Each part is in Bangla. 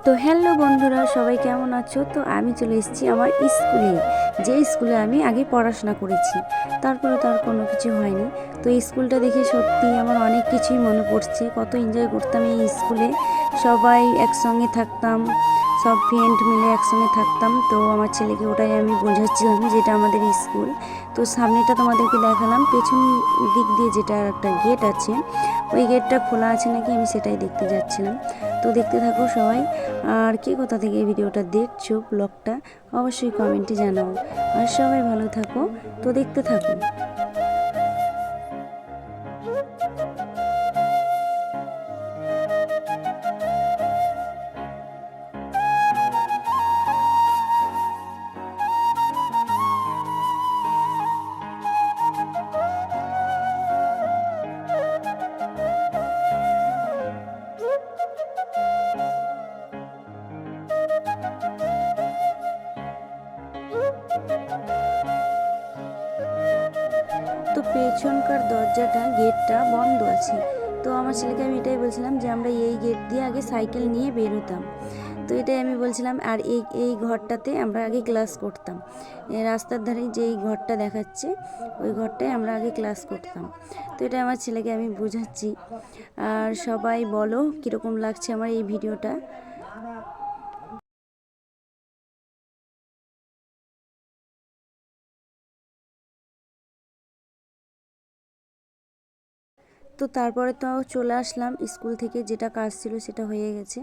তো হ্যালো বন্ধুরা, সবাই কেমন আছো? তো আমি চলে এসেছি আমার স্কুলে, যে স্কুলে আমি আগে পড়াশোনা করেছি। তারপরে তো আর কোনো কিছু হয়নি। তো এই স্কুলটা দেখে সত্যি আমার অনেক কিছুই মনে পড়ছে, কত এনজয় করতাম এই স্কুলে। সবাই একসঙ্গে থাকতাম, সব ফ্রেন্ড মিলে একসঙ্গে থাকতাম। তো আমার ছেলেকে ওটাই আমি বোঝাচ্ছিলাম যেটা আমাদের স্কুল। তো সামনেটা তোমাদেরকে দেখালাম, পেছন দিক দিয়ে যেটা একটা গেট আছে, ওই গেটটা খোলা আছে নাকি, আমি সেটাই দেখতে যাচ্ছিলাম। তো দেখতে থাকো সবাই। আর কে কোথা থেকে এই ভিডিওটা দেখছো, ব্লগটা অবশ্যই কমেন্টে জানাও। আর সবাই ভালো থাকো, তো দেখতে থাকো। তো পেছনকার দরজাটা, গেটটা বন্ধ আছে। তো আমার ছেলেকে আমি এটাই বলছিলাম যে আমরা এই গেট দিয়ে আগে সাইকেল নিয়ে বের হতাম। তো এটাই আমি বলছিলাম। আর এই এই ঘরটাতে আমরা আগে ক্লাস করতাম। রাস্তার ধারে যেই ঘরটা দেখাচ্ছে, ওই ঘরটায় আমরা আগে ক্লাস করতাম। তো এটা আমার ছেলেকে আমি বোঝাচ্ছি। আর সবাই বলো কীরকম লাগছে আমার এই ভিডিওটা। তো তারপরে তো চলে আসলাম স্কুল থেকে, যেটা কাজ ছিল সেটা হয়ে গেছে।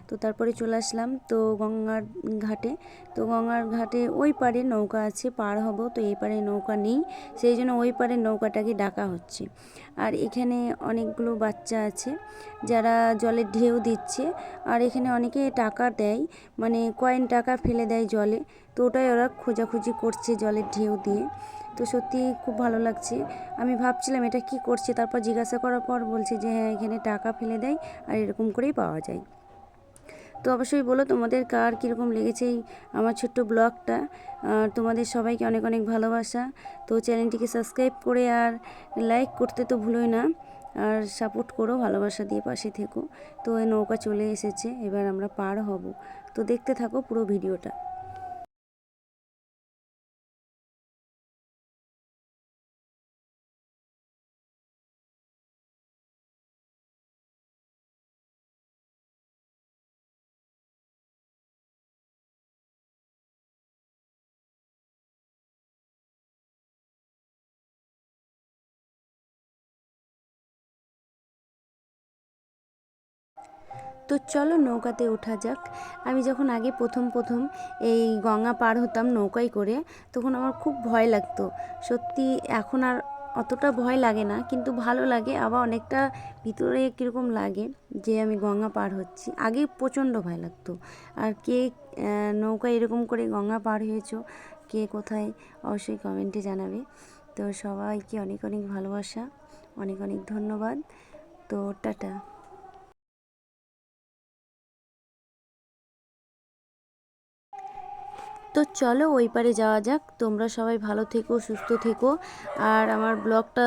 তো তারপরে চলে আসলাম তো গঙ্গার ঘাটে। তো গঙ্গার ঘাটে ওই পারে নৌকা আছে, পার হব। তো এই পারে নৌকা নেই, সেই জন্য ওই পারে নৌকাটাকে ডাকা হচ্ছে। আর এখানে অনেকগুলো বাচ্চা আছে যারা জলের ঢেউ দিচ্ছে। আর এখানে অনেকে টাকা দেয়, মানে কয়েন টাকা ফেলে দেয় জলে। তো ওটাই ওরা খোঁজাখুঁজি করছে জলের ঢেউ দিয়ে। তো সত্যি খুব ভালো লাগছে। আমি ভাবছিলাম এটা কি করছে, তারপর জিজ্ঞাসা করার পর বলছে যে হ্যাঁ, এখানে টাকা ফেলে দেয় আর এরকম করেই পাওয়া যায়। তো অবশ্যই বলো তোমাদের কার কীরকম লেগেছে এই আমার ছোট্ট ব্লগটা। আর তোমাদের সবাইকে অনেক অনেক ভালোবাসা। তো চ্যানেলটিকে সাবস্ক্রাইব করে আর লাইক করতে তো ভুলোই না। আর সাপোর্ট করো, ভালোবাসা দিয়ে পাশে থেকো। তো এই নৌকা চলে এসেছে, এবার আমরা পার হব। তো দেখতে থাকো পুরো ভিডিওটা। তো চলো নৌকাতে ওঠা যাক। আমি যখন আগে প্রথম প্রথম এই গঙ্গা পার হতাম নৌকায় করে, তখন আমার খুব ভয় লাগতো। সত্যি এখন আর অতটা ভয় লাগে না, কিন্তু ভালো লাগে, আবার অনেকটা ভিতরে কীরকম লাগে যে আমি গঙ্গা পার হচ্ছি। আগে প্রচণ্ড ভয় লাগতো। আর কে নৌকা এরকম করে গঙ্গা পার হয়েছো, কে কোথায়, অবশ্যই কমেন্টে জানাবে। তো সবাইকে অনেক অনেক ভালোবাসা, অনেক অনেক ধন্যবাদ। তো টাটা। তো চলো ওই পারে যাওয়া যাক। তোমরা সবাই ভালো থেকো, সুস্থ থেকো। আর আমার ব্লগটা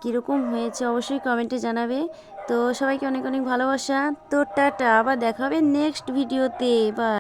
কীরকম হয়েছে অবশ্যই কমেন্টে জানাবে। তো সবাইকে অনেক অনেক ভালোবাসা। তো টাটা, আবার দেখা হবে নেক্সট ভিডিওতে। বা